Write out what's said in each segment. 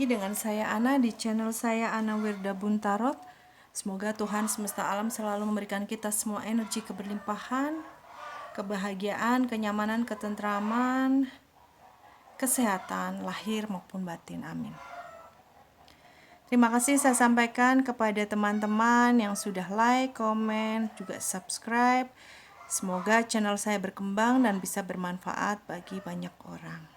dengan saya Ana di channel saya Ana Wirda Buntarot. Semoga Tuhan semesta alam selalu memberikan kita semua energi keberlimpahan, kebahagiaan, kenyamanan, ketentraman, kesehatan lahir maupun batin. Amin. Terima kasih saya sampaikan kepada teman-teman yang sudah like, komen, juga subscribe. Semoga channel saya berkembang dan bisa bermanfaat bagi banyak orang.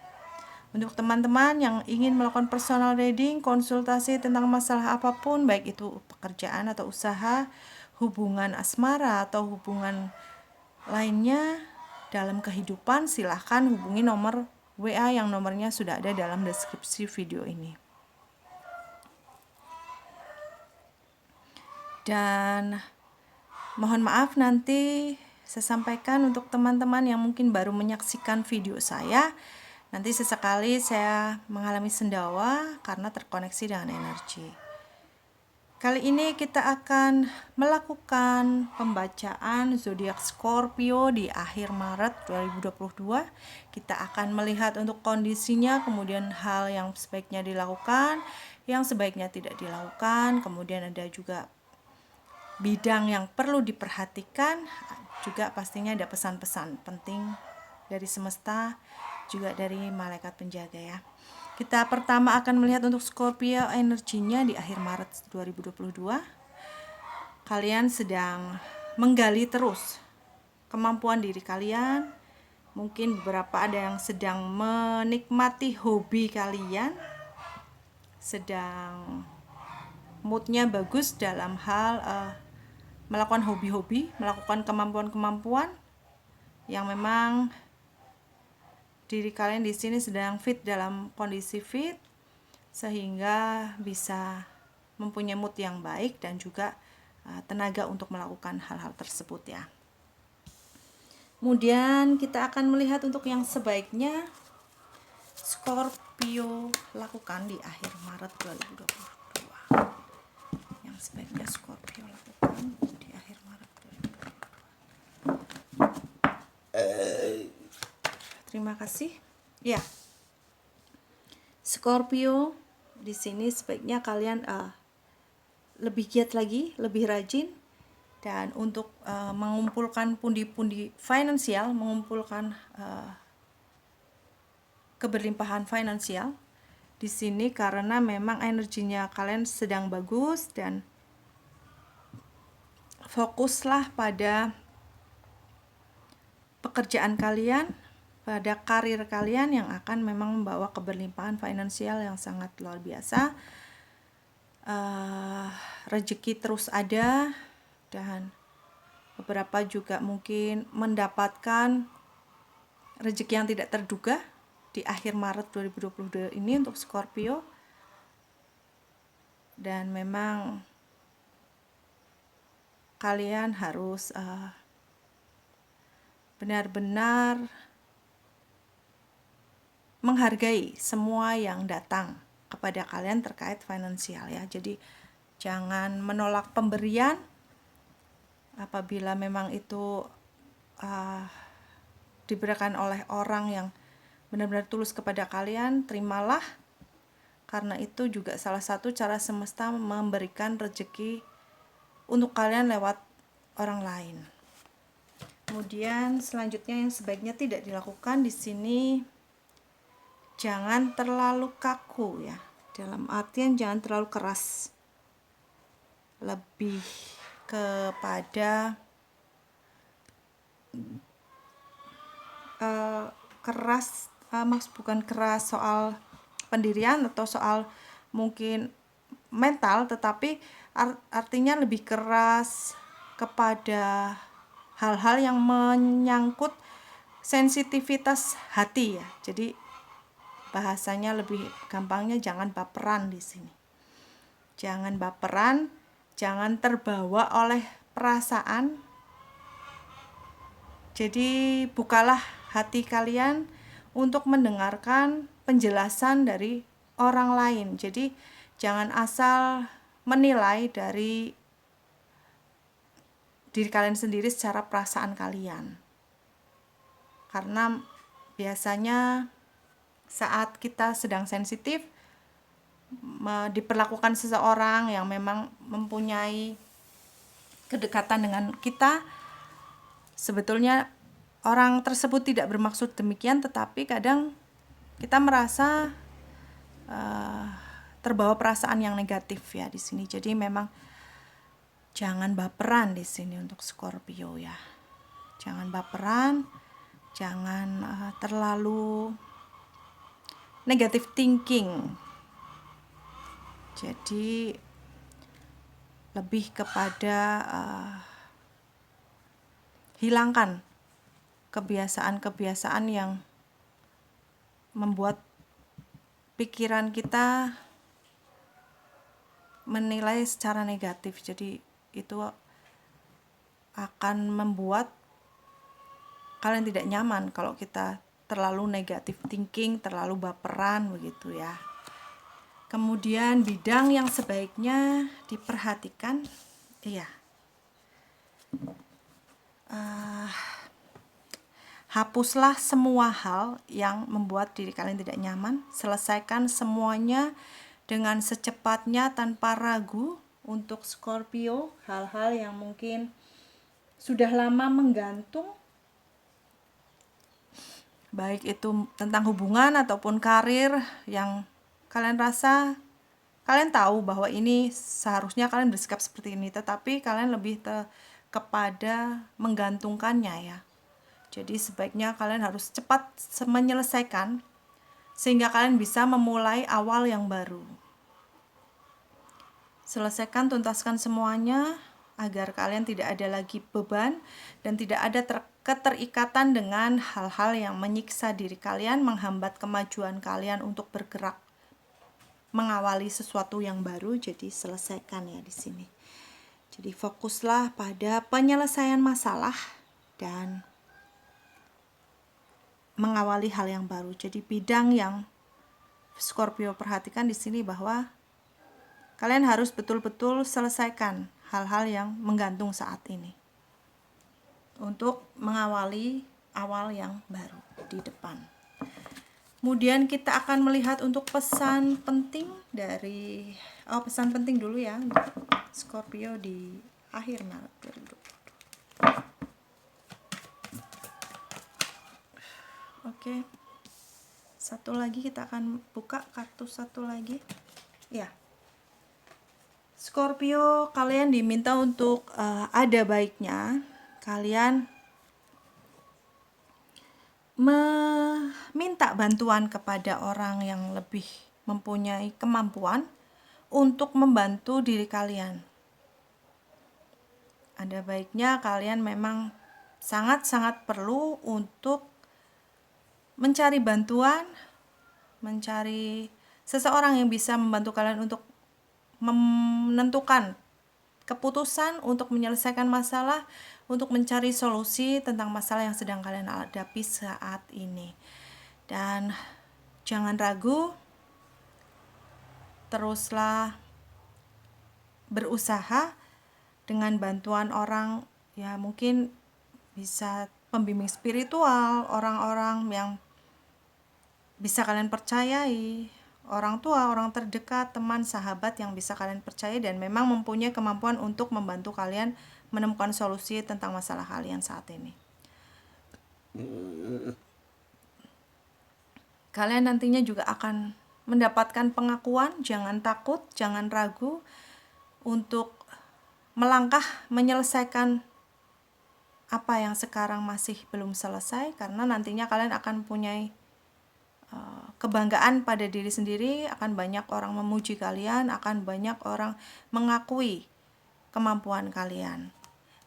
Untuk teman-teman yang ingin melakukan personal reading, konsultasi tentang masalah apapun, baik itu pekerjaan atau usaha, hubungan asmara atau hubungan lainnya dalam kehidupan, silahkan hubungi nomor WA yang nomornya sudah ada dalam deskripsi video ini. Dan mohon maaf nanti saya sampaikan untuk teman-teman yang mungkin baru menyaksikan video saya, nanti sesekali saya mengalami sendawa karena terkoneksi dengan energi. Kali ini kita akan melakukan pembacaan zodiak Scorpio di akhir Maret 2022. Kita akan melihat untuk kondisinya, kemudian hal yang sebaiknya dilakukan, yang sebaiknya tidak dilakukan, kemudian ada juga bidang yang perlu diperhatikan, juga pastinya ada pesan-pesan penting dari semesta, juga dari malaikat penjaga ya. Kita pertama akan melihat untuk Scorpio energinya di akhir Maret 2022. Kalian sedang menggali terus kemampuan diri kalian. Mungkin beberapa ada yang sedang menikmati hobi kalian, sedang moodnya bagus dalam hal melakukan hobi-hobi, melakukan kemampuan-kemampuan yang memang diri kalian di sini sedang fit, dalam kondisi fit, sehingga bisa mempunyai mood yang baik dan juga tenaga untuk melakukan hal-hal tersebut ya. Kemudian kita akan melihat untuk yang sebaiknya Scorpio lakukan di akhir Maret 2022. Yang sebaiknya Scorpio lakukan di akhir Maret 2022. Terima kasih. Ya. Scorpio, di sini sebaiknya kalian lebih giat lagi, lebih rajin, dan untuk mengumpulkan pundi-pundi finansial, mengumpulkan keberlimpahan finansial di sini, karena memang energinya kalian sedang bagus, dan fokuslah pada pekerjaan kalian, pada karir kalian yang akan memang membawa keberlimpahan finansial yang sangat luar biasa. Rezeki terus ada, dan beberapa juga mungkin mendapatkan rezeki yang tidak terduga di akhir Maret 2022 ini untuk Scorpio. Dan memang kalian harus benar-benar menghargai semua yang datang kepada kalian terkait finansial ya. Jadi jangan menolak pemberian apabila memang itu diberikan oleh orang yang benar-benar tulus kepada kalian, terimalah, karena itu juga salah satu cara semesta memberikan rezeki untuk kalian lewat orang lain. Kemudian selanjutnya yang sebaiknya tidak dilakukan di sini, jangan terlalu kaku ya. Dalam artian jangan terlalu keras. Lebih kepada keras, bukan keras soal pendirian atau soal mungkin mental, tetapi artinya lebih keras kepada hal-hal yang menyangkut sensitivitas hati ya. Jadi bahasanya lebih gampangnya jangan baperan di sini. Jangan baperan, jangan terbawa oleh perasaan. Jadi bukalah hati kalian untuk mendengarkan penjelasan dari orang lain. Jadi jangan asal menilai dari diri kalian sendiri secara perasaan kalian. Karena biasanya saat kita sedang sensitif, diperlakukan seseorang yang memang mempunyai kedekatan dengan kita, sebetulnya orang tersebut tidak bermaksud demikian, tetapi kadang kita merasa terbawa perasaan yang negatif ya di sini. Jadi memang jangan baperan di sini untuk Scorpio ya. Jangan baperan, jangan terlalu negative thinking. Jadi lebih kepada hilangkan kebiasaan-kebiasaan yang membuat pikiran kita menilai secara negatif. Jadi itu akan membuat kalian tidak nyaman kalau kita terlalu negatif thinking, terlalu baperan begitu ya. Kemudian bidang yang sebaiknya diperhatikan, iya, hapuslah semua hal yang membuat diri kalian tidak nyaman. Selesaikan semuanya dengan secepatnya tanpa ragu untuk Scorpio. Hal-hal yang mungkin sudah lama menggantung, baik itu tentang hubungan ataupun karir yang kalian rasa, kalian tahu bahwa ini seharusnya kalian bersikap seperti ini, tetapi kalian lebih kepada menggantungkannya ya. Jadi sebaiknya kalian harus cepat menyelesaikan sehingga kalian bisa memulai awal yang baru. Selesaikan, tuntaskan semuanya agar kalian tidak ada lagi beban dan tidak ada keterikatan dengan hal-hal yang menyiksa diri kalian, menghambat kemajuan kalian untuk bergerak mengawali sesuatu yang baru. Jadi selesaikan ya di sini. Jadi fokuslah pada penyelesaian masalah dan mengawali hal yang baru. Jadi bidang yang Scorpio perhatikan di sini bahwa kalian harus betul-betul selesaikan hal-hal yang menggantung saat ini untuk mengawali awal yang baru di depan. Kemudian kita akan melihat untuk pesan penting dari pesan penting dulu ya untuk Scorpio di akhir Maret 2022. Oke. Satu lagi kita akan buka kartu satu lagi. Ya. Scorpio, kalian diminta untuk ada baiknya kalian meminta bantuan kepada orang yang lebih mempunyai kemampuan untuk membantu diri kalian. Ada baiknya kalian memang sangat-sangat perlu untuk mencari bantuan, mencari seseorang yang bisa membantu kalian untuk menentukan keputusan untuk menyelesaikan masalah, untuk mencari solusi tentang masalah yang sedang kalian hadapi saat ini. Dan jangan ragu, teruslah berusaha dengan bantuan orang, ya mungkin bisa pembimbing spiritual, orang-orang yang bisa kalian percayai, orang tua, orang terdekat, teman, sahabat yang bisa kalian percaya dan memang mempunyai kemampuan untuk membantu kalian menemukan solusi tentang masalah kalian saat ini. Kalian nantinya juga akan mendapatkan pengakuan. Jangan takut, jangan ragu untuk melangkah menyelesaikan apa yang sekarang masih belum selesai, karena nantinya kalian akan mempunyai kebanggaan pada diri sendiri, akan banyak orang memuji kalian, akan banyak orang mengakui kemampuan kalian.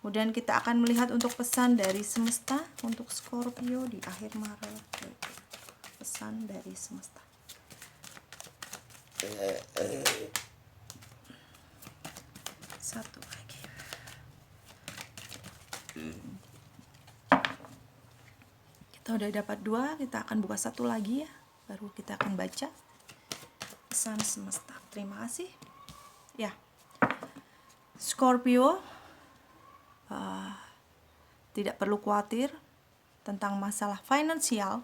Kemudian kita akan melihat untuk pesan dari semesta untuk Scorpio di akhir Maret. Pesan dari semesta. Satu lagi. Kita udah dapat 2, kita akan buka satu lagi ya, baru kita akan baca pesan semesta. Terima kasih ya. Scorpio, tidak perlu khawatir tentang masalah finansial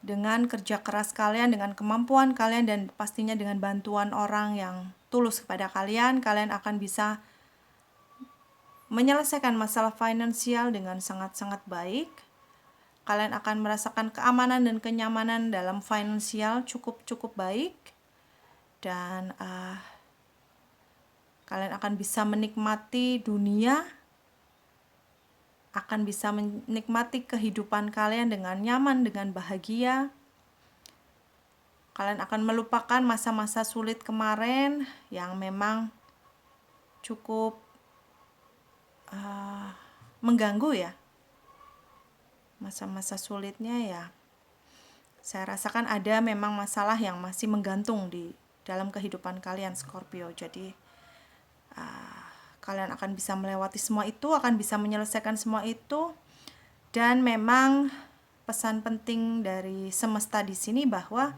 dengan kerja keras kalian, dengan kemampuan kalian, dan pastinya dengan bantuan orang yang tulus kepada kalian, kalian akan bisa menyelesaikan masalah finansial dengan sangat-sangat baik. Kalian akan merasakan keamanan dan kenyamanan dalam finansial cukup baik, dan kalian akan bisa menikmati dunia, akan bisa menikmati kehidupan kalian dengan nyaman, dengan bahagia. Kalian akan melupakan masa-masa sulit kemarin yang memang cukup mengganggu ya. Masa-masa sulitnya ya, saya rasakan ada memang masalah yang masih menggantung di dalam kehidupan kalian, Scorpio. Jadi kalian akan bisa melewati semua itu, akan bisa menyelesaikan semua itu. Dan memang pesan penting dari semesta di sini bahwa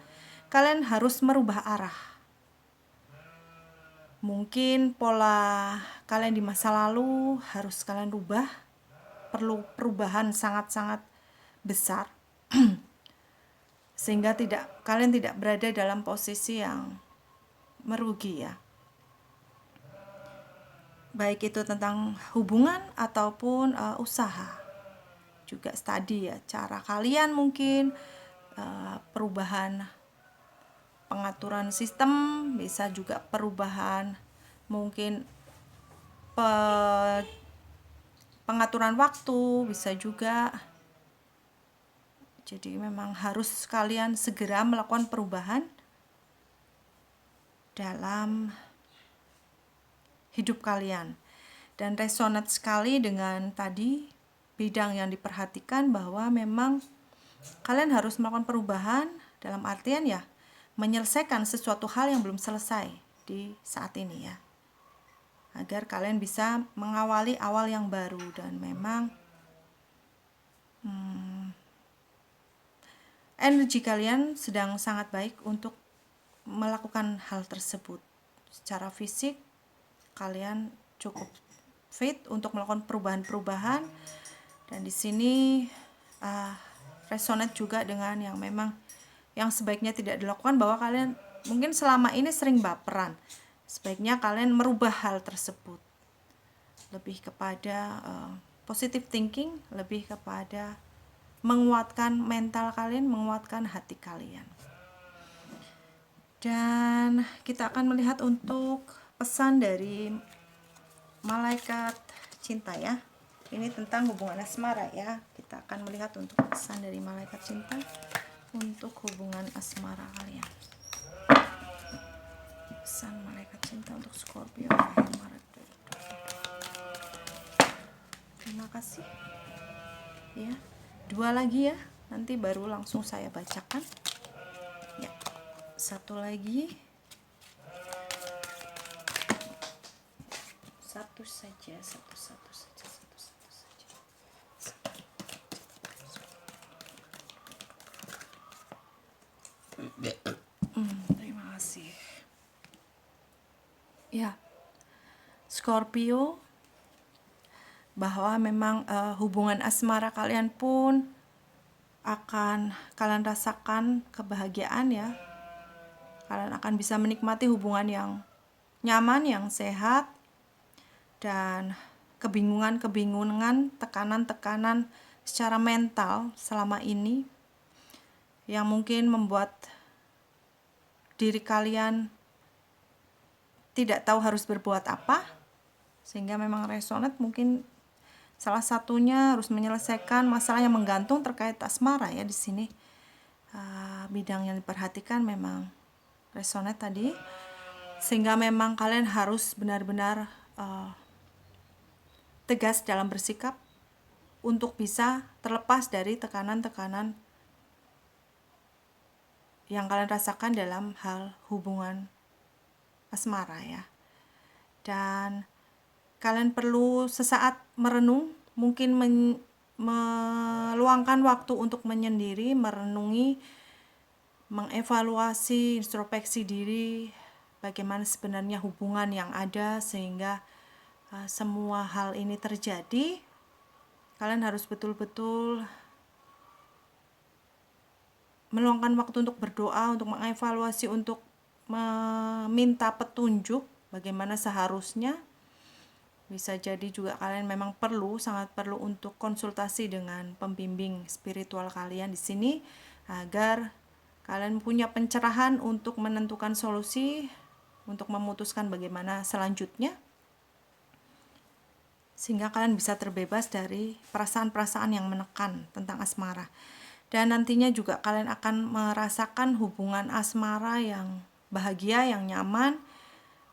kalian harus merubah arah. Mungkin pola kalian di masa lalu harus kalian rubah, perlu perubahan sangat-sangat besar sehingga kalian tidak berada dalam posisi yang merugi ya. Baik itu tentang hubungan ataupun usaha. Juga tadi ya, cara kalian mungkin perubahan pengaturan sistem, bisa juga perubahan mungkin pengaturan waktu, bisa juga. Jadi memang harus kalian segera melakukan perubahan dalam hidup kalian. Dan resonate sekali dengan tadi bidang yang diperhatikan, bahwa memang kalian harus melakukan perubahan dalam artian ya menyelesaikan sesuatu hal yang belum selesai di saat ini ya, agar kalian bisa mengawali awal yang baru. Dan memang energi kalian sedang sangat baik untuk melakukan hal tersebut. Secara fisik kalian cukup fit untuk melakukan perubahan-perubahan, dan di sini resonate juga dengan yang memang yang sebaiknya tidak dilakukan, bahwa kalian mungkin selama ini sering baperan. Sebaiknya kalian merubah hal tersebut, lebih kepada positive thinking, lebih kepada menguatkan mental kalian, menguatkan hati kalian. Dan kita akan melihat untuk pesan dari malaikat cinta ya. Ini tentang hubungan asmara ya. Kita akan melihat untuk pesan dari malaikat cinta untuk hubungan asmara kalian. Pesan malaikat cinta untuk Scorpio Maret. Terima kasih. Ya, 2 lagi ya. Nanti baru langsung saya bacakan. Ya. 1 lagi. 1 saja. Terima kasih. Ya, Scorpio, bahwa memang hubungan asmara kalian pun akan kalian rasakan kebahagiaan ya. Kalian akan bisa menikmati hubungan yang nyaman, yang sehat, dan kebingungan, tekanan-tekanan secara mental selama ini yang mungkin membuat diri kalian tidak tahu harus berbuat apa, sehingga memang resonate mungkin salah satunya harus menyelesaikan masalah yang menggantung terkait asmara ya. Di sini bidang yang diperhatikan memang resonate tadi, sehingga memang kalian harus benar-benar tegas dalam bersikap untuk bisa terlepas dari tekanan-tekanan yang kalian rasakan dalam hal hubungan asmara ya. Dan kalian perlu sesaat merenung, mungkin meluangkan waktu untuk menyendiri, merenungi, mengevaluasi, introspeksi diri, bagaimana sebenarnya hubungan yang ada sehingga semua hal ini terjadi. Kalian harus betul-betul meluangkan waktu untuk berdoa, untuk mengevaluasi, untuk meminta petunjuk bagaimana seharusnya. Bisa jadi juga kalian memang sangat perlu untuk konsultasi dengan pembimbing spiritual kalian di sini agar kalian punya pencerahan untuk menentukan solusi, untuk memutuskan bagaimana selanjutnya, sehingga kalian bisa terbebas dari perasaan-perasaan yang menekan tentang asmara. Dan nantinya juga kalian akan merasakan hubungan asmara yang bahagia, yang nyaman,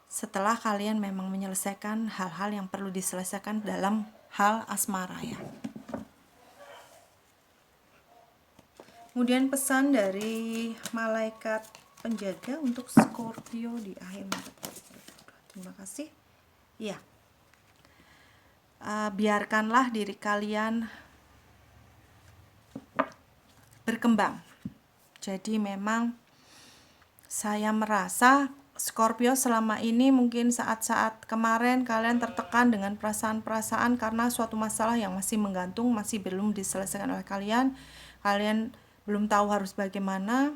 setelah kalian memang menyelesaikan hal-hal yang perlu diselesaikan dalam hal asmara ya. Kemudian pesan dari malaikat penjaga untuk Scorpio di akhir Maret. Terima kasih. Iya. Biarkanlah diri kalian berkembang. Jadi memang saya merasa Scorpio selama ini mungkin saat-saat kemarin kalian tertekan dengan perasaan-perasaan karena suatu masalah yang masih menggantung, masih belum diselesaikan oleh kalian. Kalian belum tahu harus bagaimana.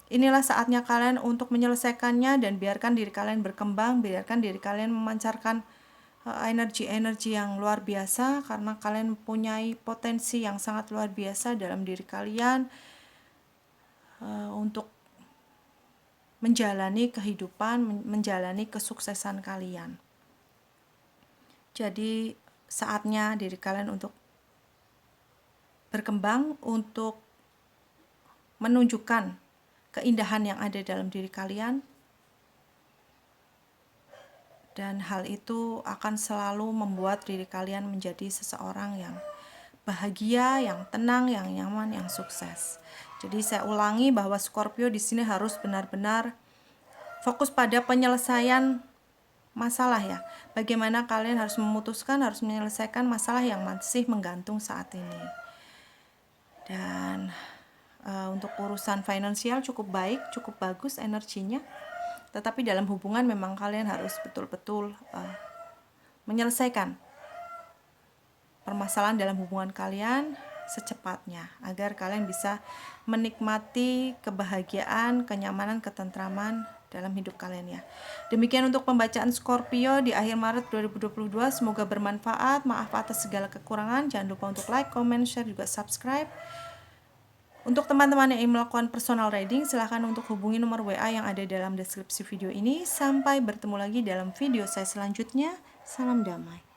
Inilah saatnya kalian untuk menyelesaikannya dan biarkan diri kalian berkembang, biarkan diri kalian memancarkan energi-energi yang luar biasa karena kalian mempunyai potensi yang sangat luar biasa dalam diri kalian untuk menjalani kehidupan, menjalani kesuksesan kalian. Jadi saatnya diri kalian untuk berkembang, untuk menunjukkan keindahan yang ada dalam diri kalian. Dan hal itu akan selalu membuat diri kalian menjadi seseorang yang bahagia, yang tenang, yang nyaman, yang sukses. Jadi saya ulangi bahwa Scorpio di sini harus benar-benar fokus pada penyelesaian masalah ya. Bagaimana kalian harus memutuskan, harus menyelesaikan masalah yang masih menggantung saat ini. Dan untuk urusan finansial cukup baik, cukup bagus energinya. Tetapi dalam hubungan memang kalian harus betul-betul menyelesaikan permasalahan dalam hubungan kalian secepatnya agar kalian bisa menikmati kebahagiaan, kenyamanan, ketentraman dalam hidup kalian ya. Demikian untuk pembacaan Scorpio di akhir Maret 2022. Semoga bermanfaat. Maaf atas segala kekurangan. Jangan lupa untuk like, comment, share, juga subscribe. Untuk teman-teman yang ingin melakukan personal reading, silahkan untuk hubungi nomor WA yang ada dalam deskripsi video ini. Sampai bertemu lagi dalam video saya selanjutnya. Salam damai.